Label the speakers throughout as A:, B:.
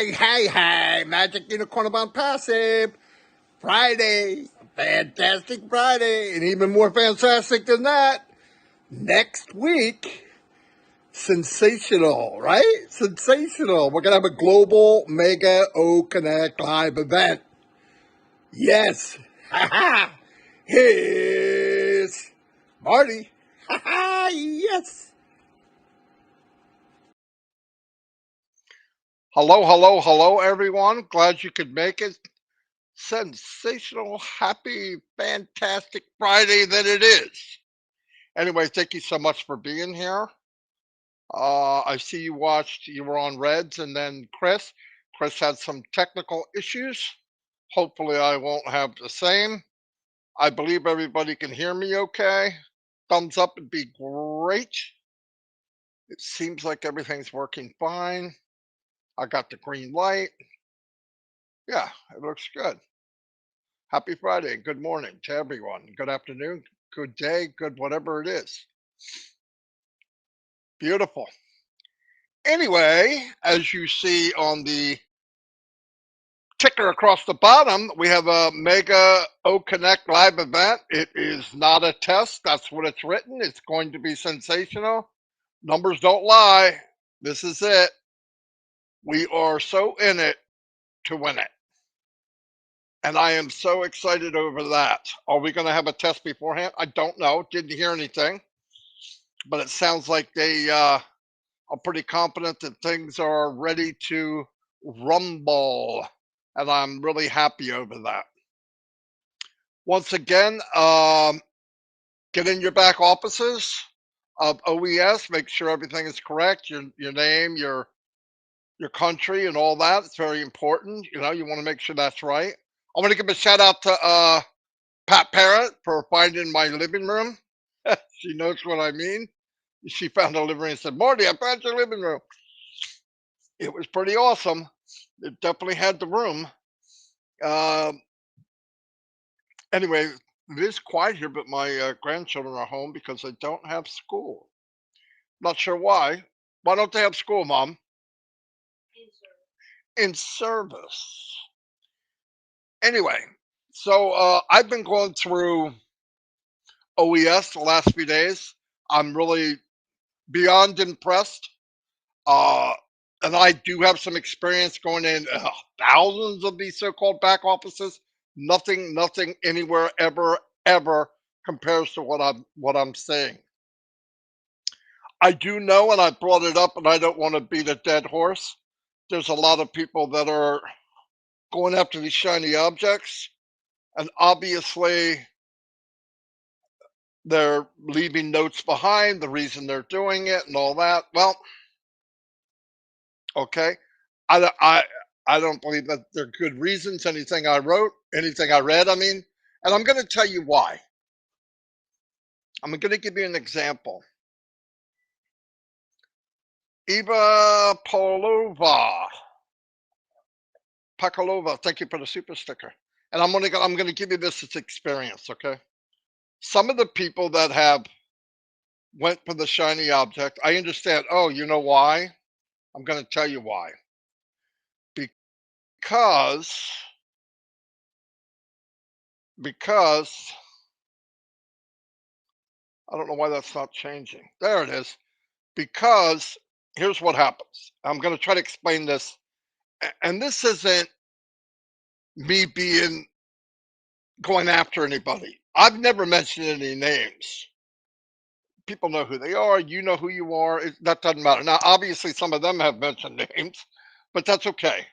A: Hey, Magic Unicorn of ONPASSIVE. Friday, fantastic Friday, and even more fantastic than that, next week, sensational, right? Sensational. We're going to have a global Mega O Connect live event. Yes. Here's Marty. Yes. Hello, everyone. Glad you could make it. Sensational, happy, fantastic Friday that it is. Anyway, thank you so much for being here. I see you were on Reds, and then Chris. Chris had some technical issues. Hopefully, I won't have the same. I believe everybody can hear me okay. Thumbs up would be great. It seems like everything's working fine. I got the green light. Yeah, it looks good. Happy Friday. Good morning to everyone. Good afternoon, good day, good whatever it is. Beautiful. Anyway, as you see on the ticker across the bottom, we have a Mega O Connect live event. It is not a test. That's what it's written. It's going to be sensational. Numbers don't lie. This is it. We are so in it to win it. And I am so excited over that. Are we going to have a test beforehand? I don't know. Didn't hear anything. But it sounds like they are pretty confident that things are ready to rumble. And I'm really happy over that. Once again, get in your back offices of OES, make sure everything is correct, your name, your country, and all that. It's very important. You know, you want to make sure that's right. I want to give a shout out to Pat Parrott for finding my living room. She knows what I mean. She found a living room and said, Marty, I found your living room. It was pretty awesome. It definitely had the room. Um, anyway, it is quiet here, but my grandchildren are home because they don't have school. Not sure why. Why don't they have school, Mom? In service. Anyway, so I've been going through OES the last few days. I'm really beyond impressed. Uh, and I do have some experience going in thousands of these so-called back offices. Nothing anywhere ever compares to what I'm saying. I do know, and I brought it up, and I don't want to beat a dead horse. There's a lot of people that are going after these shiny objects, and obviously they're leaving notes behind, the reason they're doing it, and all that. Well, okay, I don't believe that they're good reasons. Anything I wrote, anything I read, I mean, and I'm going to tell you why. I'm going to give you an example. Eva Pakalova, thank you for the super sticker. And I'm going to give you this as experience, okay? Some of the people that have went for the shiny object, I understand. Oh, you know why? I'm going to tell you why. Because I don't know why that's not changing. There it is. Because here's what happens. I'm going to try to explain this. And this isn't me being going after anybody. I've never mentioned any names. People know who they are. You know who you are. That doesn't matter. Now, obviously, some of them have mentioned names, but that's okay.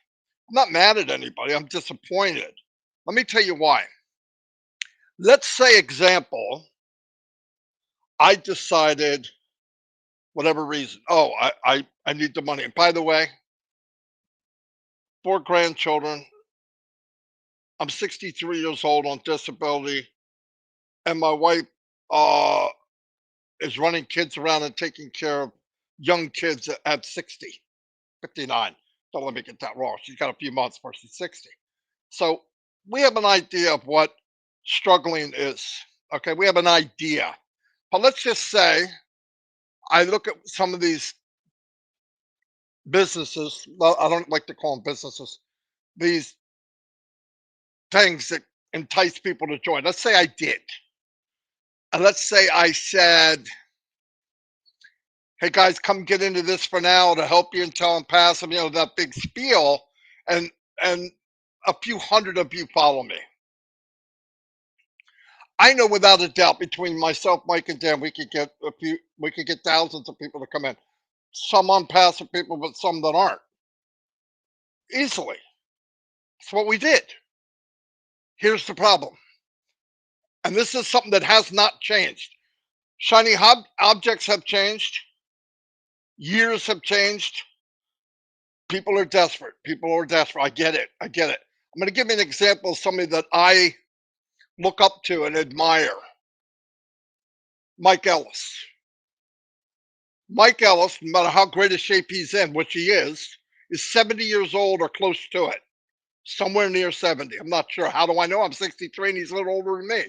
A: I'm not mad at anybody. I'm disappointed. Let me tell you why. Let's say, example, I decided, whatever reason, oh, I need the money. And by the way, 4 grandchildren. I'm 63 years old on disability, and my wife uh, is running kids around and taking care of young kids at 60, 59. Don't let me get that wrong. She's got a few months before she's 60. So we have an idea of what struggling is. Okay, we have an idea. But let's just say I look at some of these businesses, well, I don't like to call them businesses, these things that entice people to join. Let's say I did. And let's say I said, hey guys, come get into this for now to help you until I'm passive, you know, that big spiel, and and a few hundred of you follow me. I know without a doubt between myself, Mike, and Dan, we could get thousands of people to come in. Some unpassive people, but some that aren't. Easily. That's what we did. Here's the problem. And this is something that has not changed. Shiny objects have changed. Years have changed. People are desperate. People are desperate. I get it. I get it. I'm going to give you an example of somebody that I look up to and admire. Mike Ellis. Mike Ellis, no matter how great a shape he's in, which he is 70 years old or close to it. Somewhere near 70. I'm not sure. How do I know? I'm 63 and he's a little older than me.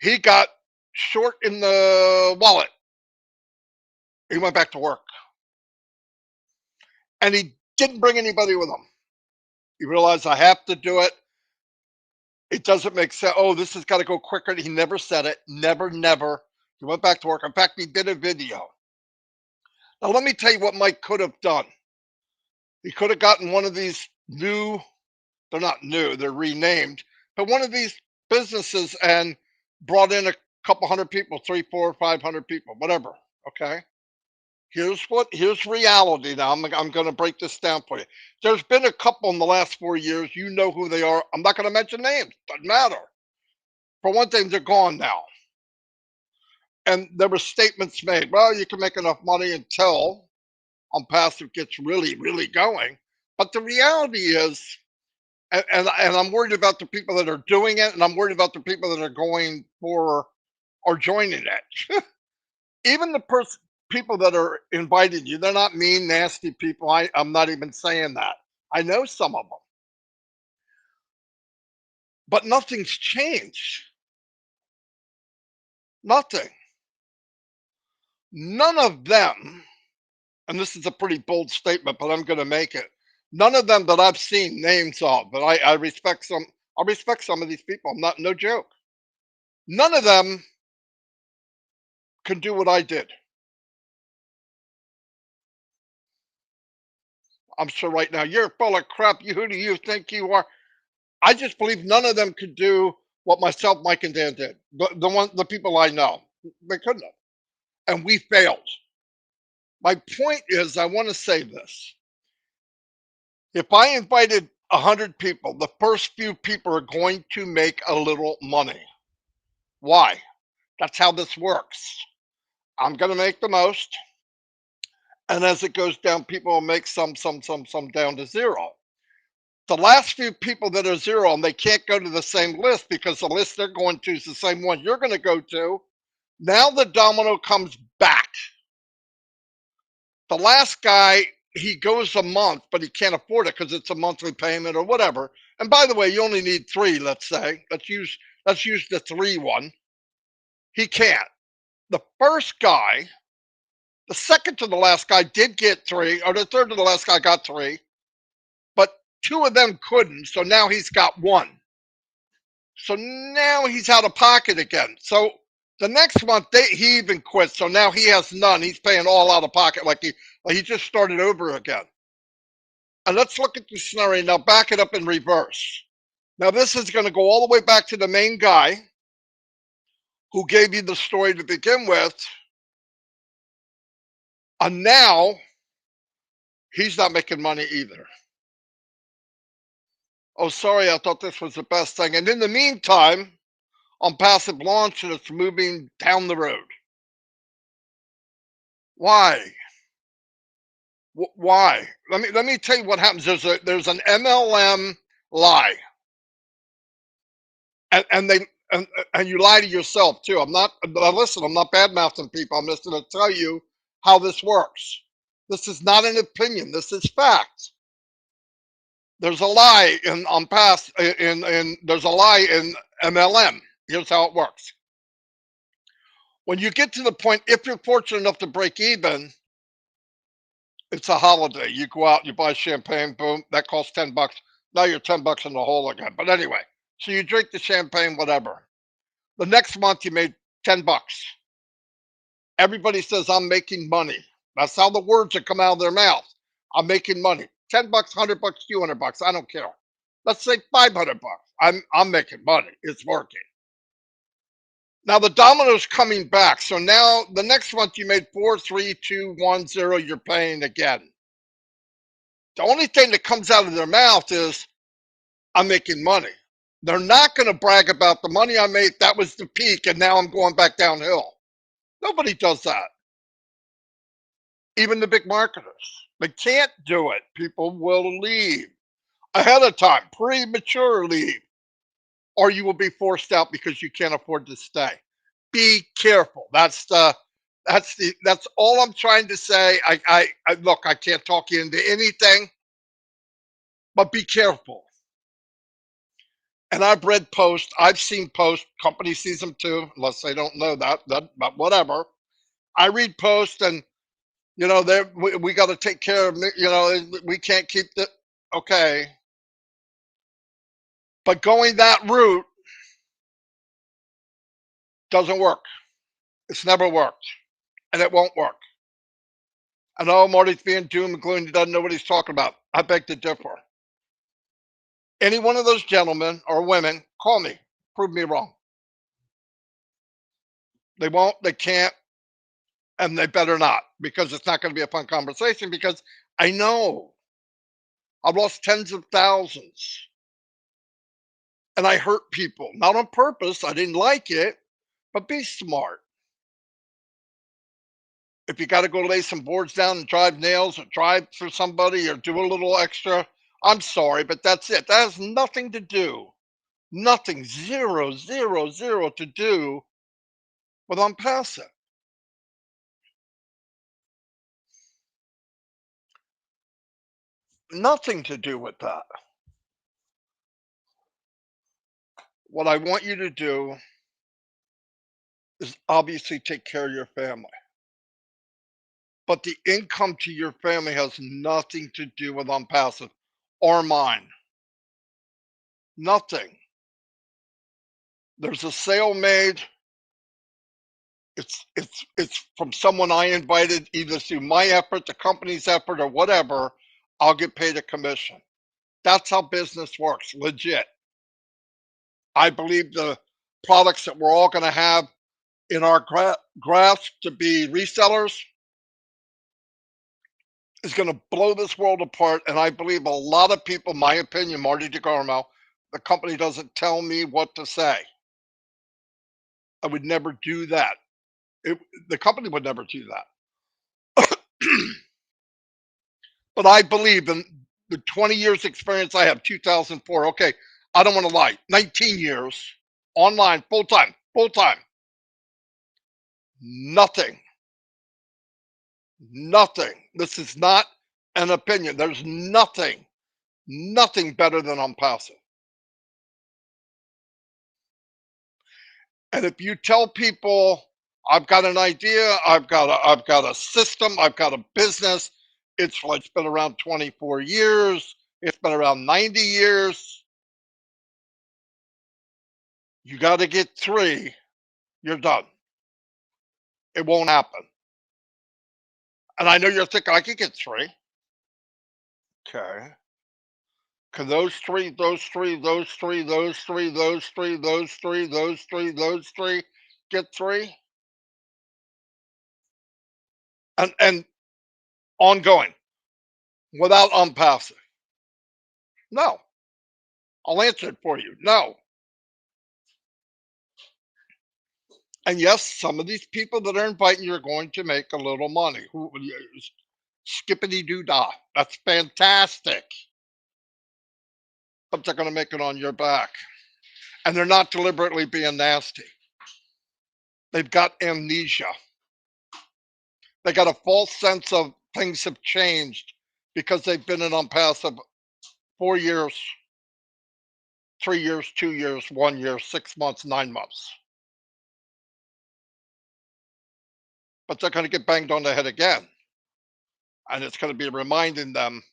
A: He got short in the wallet. He went back to work. And he didn't bring anybody with him. He realized I have to do it. It doesn't make sense. Oh, this has got to go quicker. He never said it. Never, never. He went back to work. In fact, he did a video. Now, let me tell you what Mike could have done. He could have gotten one of these new, they're not new, they're renamed, but one of these businesses and brought in a couple hundred people, 3, 4, 500 people, whatever. Okay. Here's reality now. I'm going to break this down for you. There's been a couple in the last 4 years. You know who they are. I'm not going to mention names. Doesn't matter. For one thing, they're gone now. And there were statements made. Well, you can make enough money until passive gets really, really going. But the reality is, and I'm worried about the people that are doing it, and I'm worried about the people that are going for or joining it. Even the people that are invited you, they're not mean, nasty people. I'm not even saying that. I know some of them. But nothing's changed. Nothing. None of them, and this is a pretty bold statement, but I'm going to make it. None of them that I've seen names of, but I respect some. I respect some of these people. I'm not, no joke. None of them can do what I did. I'm sure right now you're full of crap. Who do you think you are? I just believe none of them could do what myself, Mike, and Dan did. The people I know, they couldn't have, and we failed. My point is, I want to say this: if I invited 100 people, the first few people are going to make a little money. Why? That's how this works. I'm going to make the most, and as it goes down, people will make some down to zero. The last few people that are zero and they can't go to the same list because the list they're going to is the same one you're going to go to. Now the domino comes back. The last guy, he goes a month, but he can't afford it because it's a monthly payment or whatever. And by the way, you only need 3, let's say. Let's use the 3 one. He can't. The first guy, the second to the last guy did get 3, or the third to the last guy got 3, but 2 of them couldn't. So now he's got 1. So now he's out of pocket again. So the next month he even quits. So now he has none. He's paying all out of pocket like he just started over again. And let's look at the scenario now. Back it up in reverse. Now this is going to go all the way back to the main guy who gave you the story to begin with. And now he's not making money either. Oh, sorry, I thought this was the best thing. And in the meantime, passive launch and it's moving down the road. Why? Why? Let me tell you what happens. There's an MLM lie, and they and you lie to yourself too. I'm not. Listen, I'm not bad mouthing people. I'm just going to tell you how this works. This is not an opinion. This is fact. There's a lie in there's a lie in MLM. Here's how it works. When you get to the point, if you're fortunate enough to break even, It's a holiday. You go out, you buy champagne, boom, that costs 10 bucks. Now you're 10 bucks in the hole again. But anyway, so you drink the champagne, whatever. The next month you made 10 bucks. Everybody says I'm making money. That's how the words that come out of their mouth. I'm making money. 10 bucks, 100 bucks, 200 bucks. I don't care. Let's say 500 bucks. I'm making money. It's working. Now the domino's coming back. So now the next month you made 4, 3, 2, 1, 0. You're paying again. The only thing that comes out of their mouth is I'm making money. They're not going to brag about the money I made. That was the peak, and now I'm going back downhill. Nobody does that. Even the big marketers. They can't do it. People will leave ahead of time, premature leave, or you will be forced out because you can't afford to stay. Be careful. That's all I'm trying to say. I look, I can't talk you into anything, but be careful. And I've read posts, I've seen posts, company sees them too, unless they don't know that, but whatever. I read posts and, we got to take care of, we can't keep the, okay. But going that route doesn't work. It's never worked, and it won't work. I know Marty's being doom and gloom, he doesn't know what he's talking about. I beg to differ. Any one of those gentlemen or women, call me, prove me wrong. They won't, they can't, and they better not, because it's not going to be a fun conversation, because I know I've lost tens of thousands and I hurt people, not on purpose. I didn't like it, but be smart. If you got to go lay some boards down and drive nails or drive for somebody or do a little extra, I'm sorry, but that's it. That has nothing to do, nothing, zero, zero, zero to do with ONPASSIVE. Nothing to do with that. What I want you to do is obviously take care of your family. But the income to your family has nothing to do with ONPASSIVE or mine. Nothing. There's a sale made. It's from someone I invited, either through my effort, the company's effort, or whatever. I'll get paid a commission. That's how business works, legit. I believe the products that we're all going to have in our grasp to be resellers is going to blow this world apart. And I believe a lot of people, my opinion, Marty Degarmo, the company doesn't tell me what to say. I would never do that. The company would never do that. But I believe in the 20 years experience I have, 2004. Okay, I don't want to lie. 19 years online, full time, full time. Nothing, nothing. This is not an opinion. There's nothing, nothing better than ONPASSIVE. And if you tell people I've got an idea, I've got a system, I've got a business, it's been around 24 years, it's been around 90 years, you got to get 3, you're done. It won't happen. And I know you're thinking I could get 3. Okay. Can those 3 get 3? And ongoing without ONPASSIVE? No. I'll answer it for you. No. And yes, some of these people that are inviting you are going to make a little money. Who skippity doo dah. That's fantastic. But they're going to make it on your back. And they're not deliberately being nasty. They've got amnesia. They got a false sense of things have changed because they've been in ONPASSIVE 4 years, 3 years, 2 years, 1 year, 6 months, 9 months. But they're going to get banged on the head again. And it's going to be reminding them,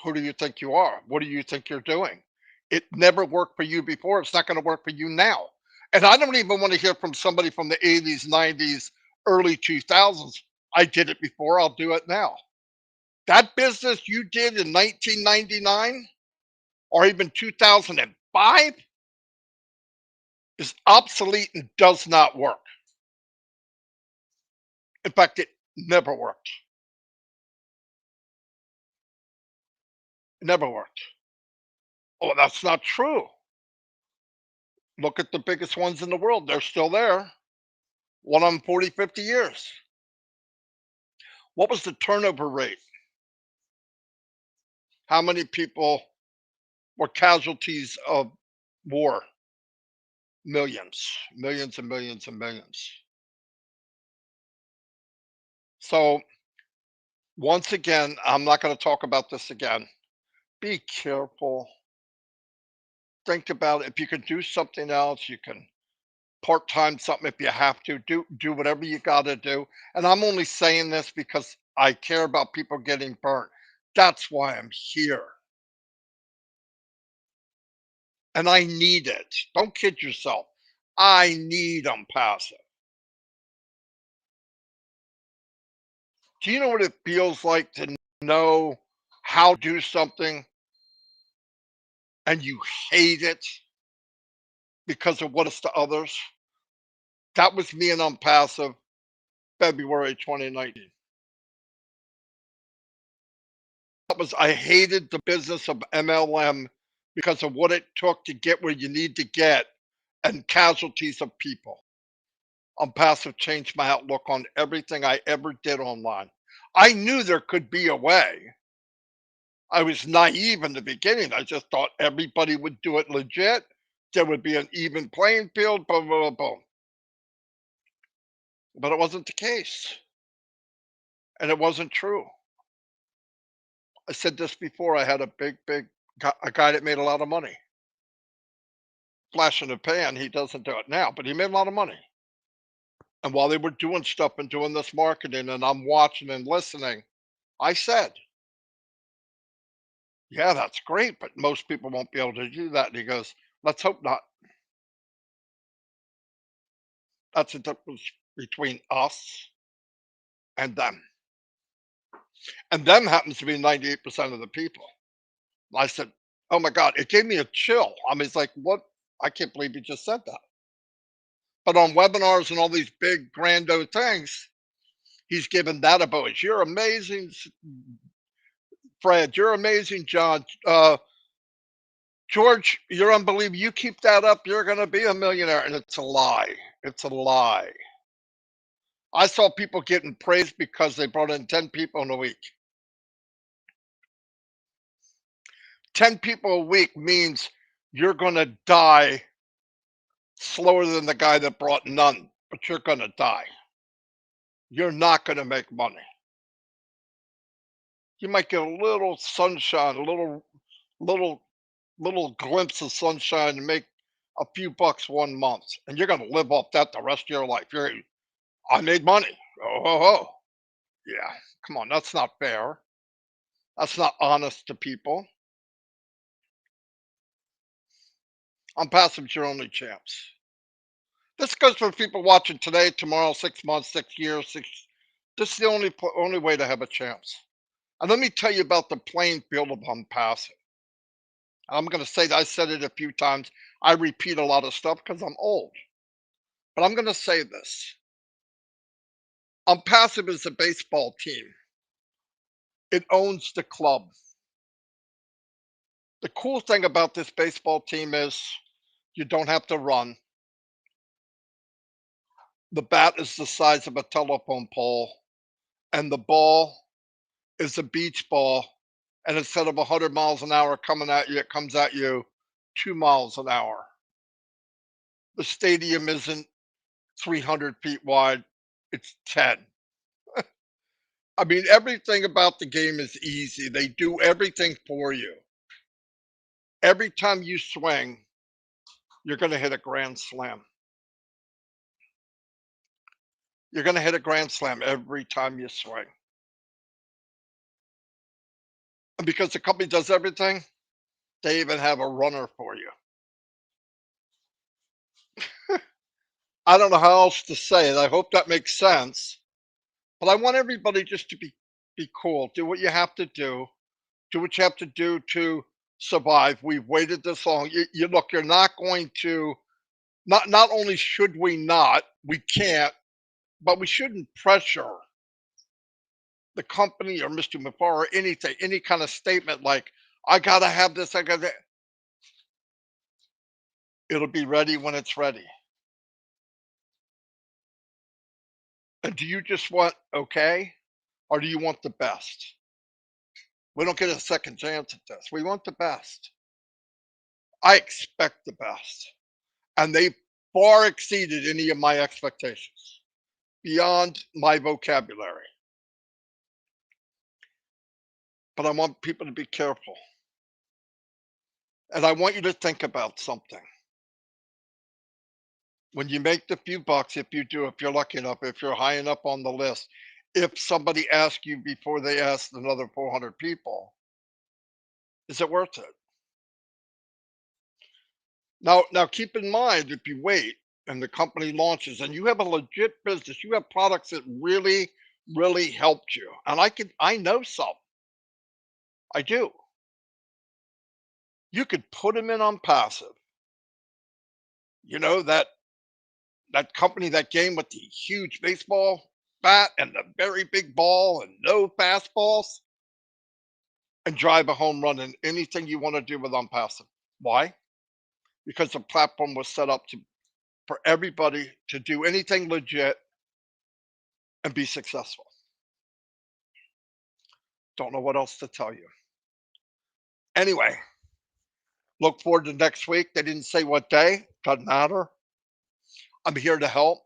A: who do you think you are? What do you think you're doing? It never worked for you before. It's not going to work for you now. And I don't even want to hear from somebody from the 80s, 90s, early 2000s. I did it before. I'll do it now. That business you did in 1999 or even 2005 is obsolete and does not work. In fact, it never worked. It never worked. Oh, that's not true. Look at the biggest ones in the world. They're still there. One of them 40, 50 years. What was the turnover rate? How many people were casualties of war? Millions, millions and millions and millions. So, once again, I'm not going to talk about this again. Be careful. Think about it. If you can do something else, you can part-time something if you have to. Do whatever you got to do. And I'm only saying this because I care about people getting burnt. That's why I'm here. And I need it. Don't kid yourself. I need passive. Do you know what it feels like to know how to do something and you hate it because of what it's to others? That was me and passive February 2019. That was I hated the business of MLM because of what it took to get where you need to get and casualties of people. Passive changed my outlook on everything I ever did online. I knew there could be a way. I was naive in the beginning. I just thought everybody would do it legit. There would be an even playing field, boom, boom, boom. But it wasn't the case. And it wasn't true. I said this before. I had a a guy that made a lot of money. Flash in the pan. He doesn't do it now, but he made a lot of money. And while they were doing stuff and doing this marketing, and I'm watching and listening, I said, yeah, that's great, but most people won't be able to do that. And he goes, let's hope not. That's the difference between us and them. And them happens to be 98% of the people. I said, oh my God, it gave me a chill. I mean, it's like, what? I can't believe you just said that. But on webinars and all these big, grando things, he's given that a voice. You're amazing, Fred. You're amazing, John. George, you're unbelievable. You keep that up, you're going to be a millionaire. And it's a lie. It's a lie. I saw people getting praised because they brought in 10 people in a week. 10 people a week means you're going to die slower than the guy that brought none, but you're going to die. You're not going to make money. You might get a little sunshine, a little glimpse of sunshine and make a few bucks 1 month, and you're going to live off that the rest of your life. I made money. Oh, yeah. Come on, that's not fair. That's not honest to people. Passive's your only chance. This goes for people watching today, tomorrow, 6 months, 6 years. This is the only way to have a chance. And let me tell you about the playing field of passive. I'm going to say that I said it a few times. I repeat a lot of stuff because I'm old. But I'm going to say this. Passive is a baseball team. It owns the club. The cool thing about this baseball team is you don't have to run. The bat is the size of a telephone pole, and the ball is a beach ball. And instead of 100 miles an hour coming at you, it comes at you 2 miles an hour. The stadium isn't 300 feet wide, it's 10. I mean, everything about the game is easy. They do everything for you. Every time you swing, you're going to hit a grand slam. You're going to hit a grand slam every time you swing. And because the company does everything, they even have a runner for you. I don't know how else to say it. I hope that makes sense. But I want everybody just to be cool. Do what you have to do. Do what you have to do to survive. We've waited this long. You look. You're not going to. Not only should we not, we can't, but we shouldn't pressure the company or Mr. Mafar or anything, any kind of statement like, I gotta have this, I gotta, it'll be ready when it's ready. And do you just want okay? Or do you want the best? We don't get a second chance at this. We want the best. I expect the best. And they far exceeded any of my expectations, beyond my vocabulary. But I want people to be careful. And I want you to think about something. When you make the few bucks, if you do, if you're lucky enough, if you're high enough on the list, if somebody asks you before they ask another 400 people, is it worth it? Now keep in mind, if you wait and the company launches and you have a legit business, you have products that really helped you. And I know some. I do. You could put them in on passive. You know that company, that game with the huge baseball bat and the very big ball and no fastballs, and drive a home run in anything you want to do with OnPassive. Why? Because the platform was set up to for everybody to do anything legit and be successful. Don't know what else to tell you. Anyway, look forward to next week. They didn't say what day. Doesn't matter. I'm here to help.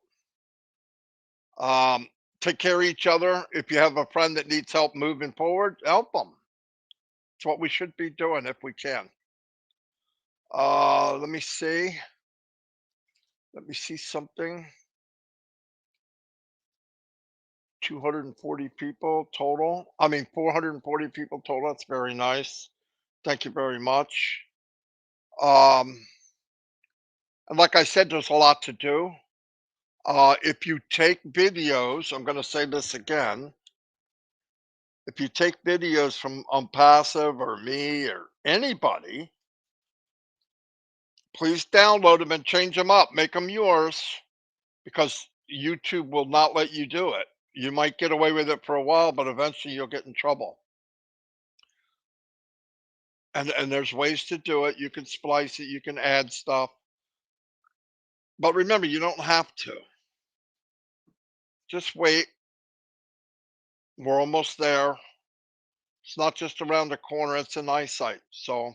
A: Um, Take care of each other. If you have a friend that needs help moving forward, help them. It's what we should be doing if we can. Let me see. Let me see something. 240 people total. I mean, 440 people total. That's very nice. Thank you very much. Um, and like I said, there's a lot to do. If you take videos, I'm going to say this again. If you take videos from Unpassive or me or anybody, please download them and change them up. Make them yours because YouTube will not let you do it. You might get away with it for a while, but eventually you'll get in trouble. And there's ways to do it. You can splice it, you can add stuff. But remember, you don't have to. Just wait. We're almost there. It's not just around the corner, it's in eyesight. So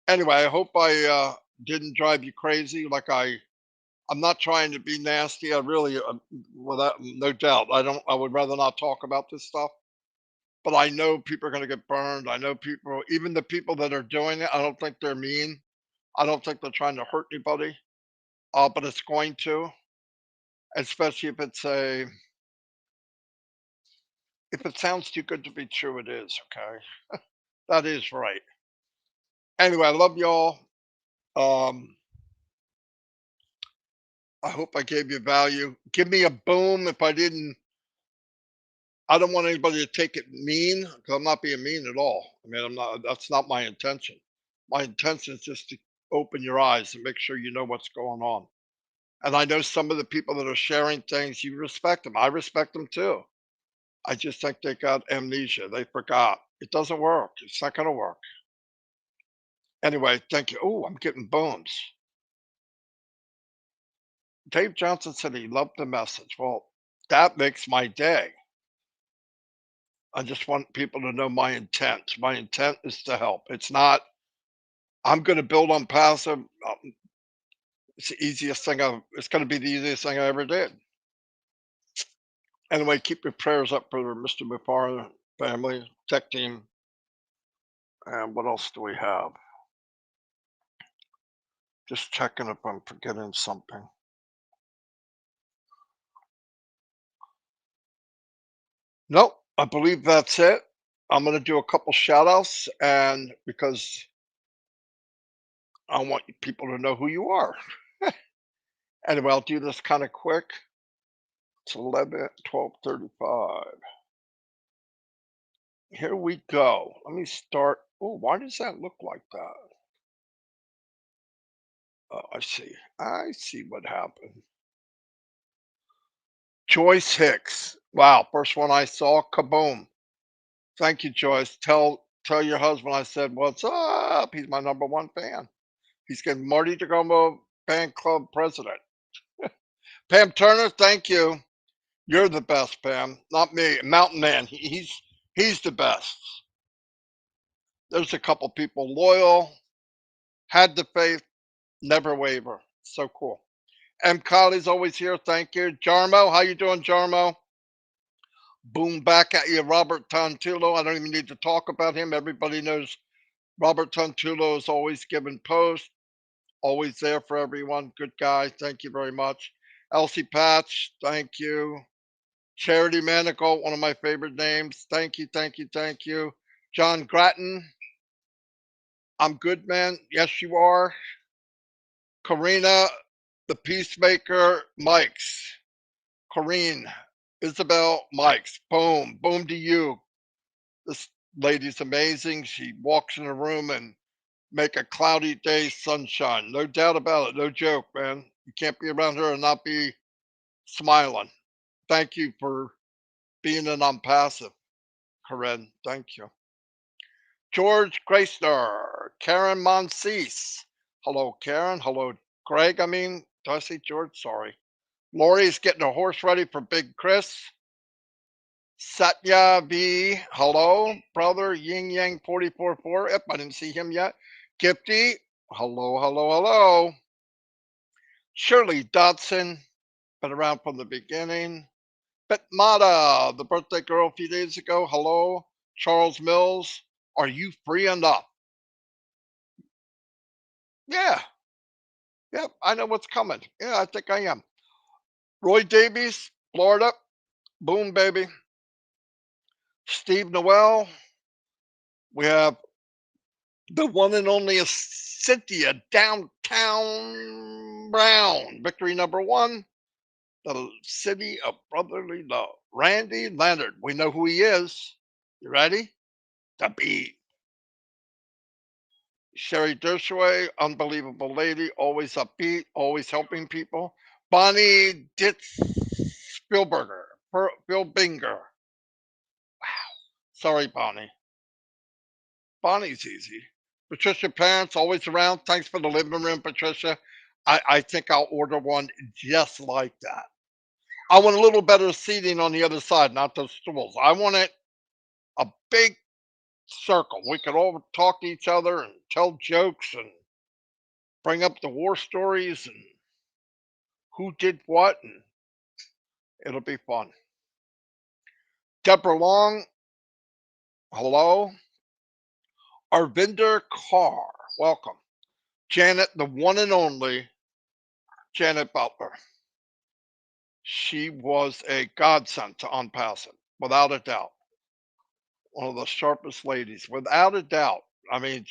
A: anyway, I hope I didn't drive you crazy. I'm not trying to be nasty. I really, without no doubt, I would rather not talk about this stuff. But I know people are going to get burned. I know people, even the people that are doing it, I don't think they're mean. I don't think they're trying to hurt anybody. But it's going to, especially if it sounds too good to be true, it is. Okay, that is right. Anyway, I love y'all. Um, I hope I gave you value. Give me a boom if I didn't. I don't want anybody to take it mean because I'm not being mean at all. I mean, I'm not. That's not my intention. My intention is just to open your eyes and make sure you know what's going on. And I know some of the people that are sharing things, you respect them. I respect them too. I just think they got amnesia. They forgot. It doesn't work. It's not going to work. Anyway, thank you. Oh, I'm getting bones. Dave Johnson said he loved the message. Well, that makes my day. I just want people to know my intent. My intent is to help. It's not, I'm going to build on passive. It's the easiest thing it's going to be the easiest thing I ever did. Anyway, keep your prayers up for Mr. Mufar family, tech team. And what else do we have? Just checking if I'm forgetting something. Nope, I believe that's it. I'm gonna do a couple shout outs and because I want people to know who you are. Anyway, I'll do this kind of quick. It's 11, 12:35. Here we go. Let me start. Oh, why does that look like that? Oh, I see. I see what happened. Joyce Hicks. Wow, first one I saw. Kaboom. Thank you, Joyce. Tell your husband I said what's up. He's my number one fan. He's getting Marty Degarmo fan club president. Pam Turner, thank you. You're the best, Pam. Not me. Mountain Man. He's the best. There's a couple people loyal, had the faith, never waver. So cool. M. Colley's always here. Thank you. Jarmo, how you doing, Jarmo? Boom back at you, Robert Tantulo. I don't even need to talk about him. Everybody knows Robert Tantulo is always giving posts, always there for everyone. Good guy. Thank you very much. Elsie Patch, thank you. Charity Manigault, one of my favorite names. Thank you, thank you, thank you. John Grattan, I'm good, man. Yes, you are. Karina, the Peacemaker, Mikes. Corrine, Isabel, Mikes. Boom, boom to you. This lady's amazing. She walks in a room and make a cloudy day sunshine. No doubt about it. No joke, man. You can't be around her and not be smiling. Thank you for being an unpassive, Corinne. Thank you. George Graystar, Karen Monsees. Hello, Karen. Hello, Greg. I mean, did I say George? Sorry. Lori's getting a horse ready for Big Chris. Satya V. Hello, brother. Ying Yang 444. Yep, I didn't see him yet. Gifty. Hello, hello, hello. Shirley Dodson. Been around from the beginning. Betmata, the birthday girl a few days ago. Hello. Charles Mills. Are you free enough? Yeah. Yep, I know what's coming. Yeah, I think I am. Roy Davies, Florida. Boom, baby. Steve Noel. We have the one and only Cynthia Downtown Brown. Victory number one. The city of brotherly love. Randy Leonard. We know who he is. You ready? The beat. Sherry Dershoway, unbelievable lady, always upbeat, always helping people. Bonnie Ditz Spielberger, Bill Binger. Sorry, Bonnie. Bonnie's easy. Patricia Parents, always around. Thanks for the living room, Patricia. I think I'll order one just like that. I want a little better seating on the other side, not those stools. I want it a big circle. We could all talk to each other and tell jokes and bring up the war stories and who did what, and it'll be fun. Deborah Long, hello. Arvinder Kaur, welcome. Janet, the one and only Janet Butler. She was a godsend to Unpassive, without a doubt. One of the sharpest ladies, without a doubt. I mean,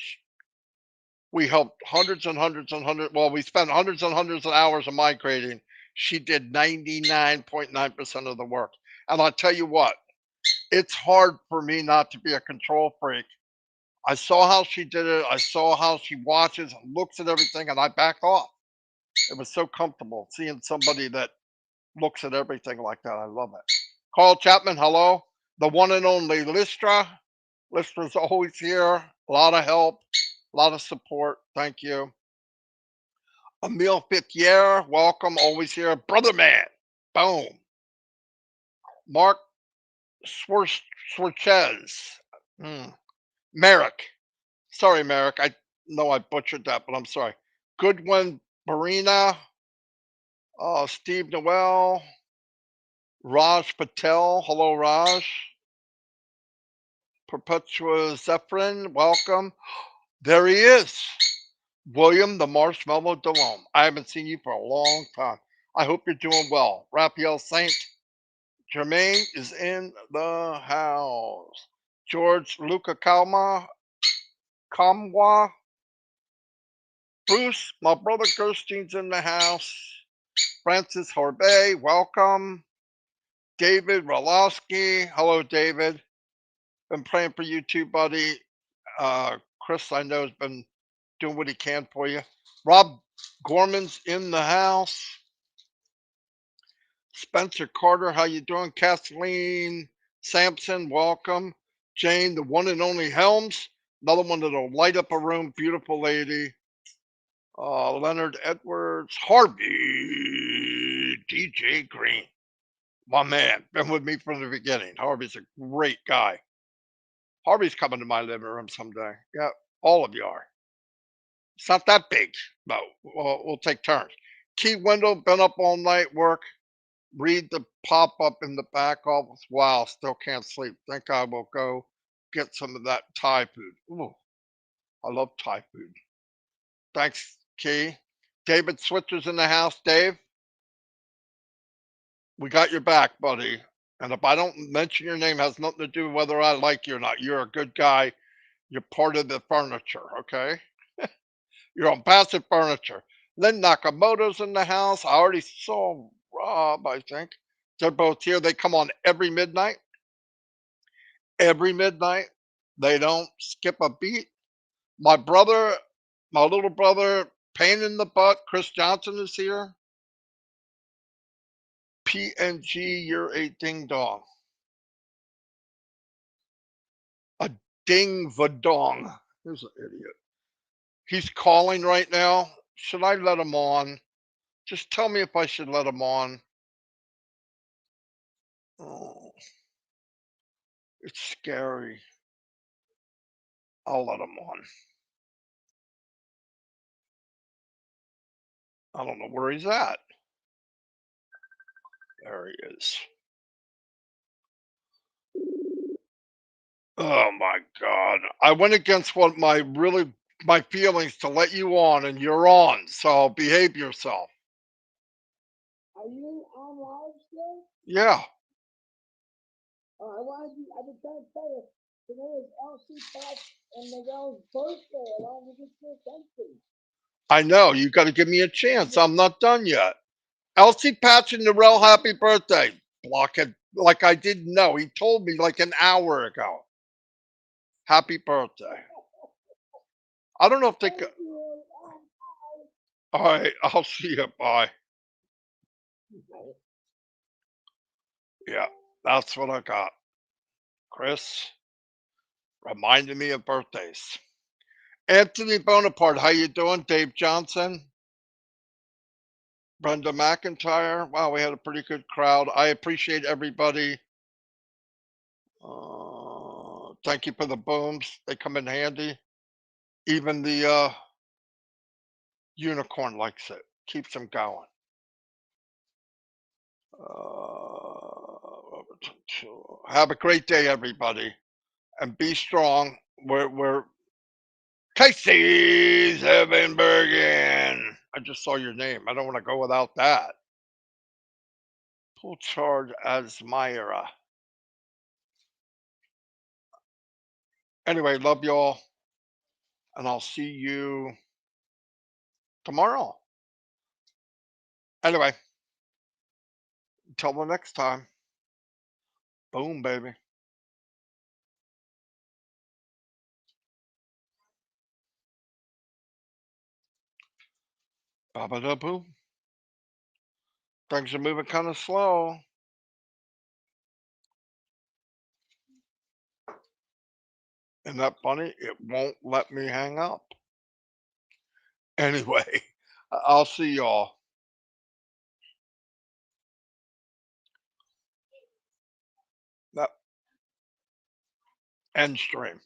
A: we helped hundreds and hundreds and hundreds. Well, we spent hundreds and hundreds of hours of migrating. She did 99.9% of the work. And I'll tell you what, it's hard for me not to be a control freak. I saw how she did it. I saw how she watches and looks at everything, and I backed off. It was so comfortable seeing somebody that looks at everything like that. I love it. Carl Chapman, hello. The one and only Listra. Listra's always here. A lot of help, a lot of support. Thank you. Emile Fithier, welcome. Always here. Brother Man. Boom. Mark Swarchez. Merrick. Sorry, Merrick. I know I butchered that, but I'm sorry. Goodwin Barina. Steve Noel. Raj Patel. Hello, Raj. Perpetua Zephyrin. Welcome. There he is. William the Marshmallow Delhomme. I haven't seen you for a long time. I hope you're doing well. Raphael Saint Germain is in the house. George Luca Kamwa, Bruce, my brother Gerstein's in the house. Francis Harvey, welcome. David Ralowski, hello, David. Been praying for you too, buddy. Chris, I know, has been doing what he can for you. Rob Gorman's in the house. Spencer Carter, how you doing? Kathleen Sampson, welcome. Jane, the one and only Helms, another one that'll light up a room. Beautiful lady. Leonard Edwards, Harvey, DJ Green, my man, been with me from the beginning. Harvey's a great guy. Harvey's coming to my living room someday. Yeah, all of you are. It's not that big, but we'll take turns. Key Window, been up all night, work. Read the pop up in the back office. Wow, still can't sleep. Think I will go get some of that Thai food. Ooh, I love Thai food. Thanks, Key. David Switzer's in the house. Dave, we got your back, buddy. And if I don't mention your name, it has nothing to do with whether I like you or not. You're a good guy. You're part of the furniture, okay? You're on passive furniture. Lynn Nakamoto's in the house. I already saw Rob, I think. They're both here. They come on every midnight. Every midnight. They don't skip a beat. My brother, my little brother, pain in the butt, Chris Johnson is here. PNG, you're a ding dong. A ding vadong. Who's an idiot? He's calling right now. Should I let him on? Just tell me if I should let him on. Oh, it's scary. I'll let him on. I don't know where he's at. There he is. Oh my God. I went against what my feelings to let you on, and you're on. So behave yourself.
B: Are you on live still?
A: Yeah.
B: I've been trying to tell you, today is LC Patch and Miguel's birthday. I wanted to get your attention.
A: I know. You got to give me a chance. I'm not done yet. Elsie Patch and Narelle, happy birthday. Blockhead. Like I didn't know. He told me like an hour ago. Happy birthday. I don't know if they could. All right. I'll see you. Bye. Yeah. That's what I got. Chris reminded me of birthdays. Anthony Bonaparte, how you doing? Dave Johnson, Brenda McIntyre. Wow, we had a pretty good crowd. I appreciate everybody. Thank you for the booms. They come in handy. Even the unicorn likes it. Keeps them going. Have a great day, everybody, and be strong. We're Casey Zevenbergen. I just saw your name. I don't want to go without that. Full charge as Myra. Anyway, love y'all, and I'll see you tomorrow. Anyway, until the next time. Boom, baby. Ba da boom. Things are moving kind of slow. Isn't that funny? It won't let me hang up. Anyway, I'll see y'all. That end stream.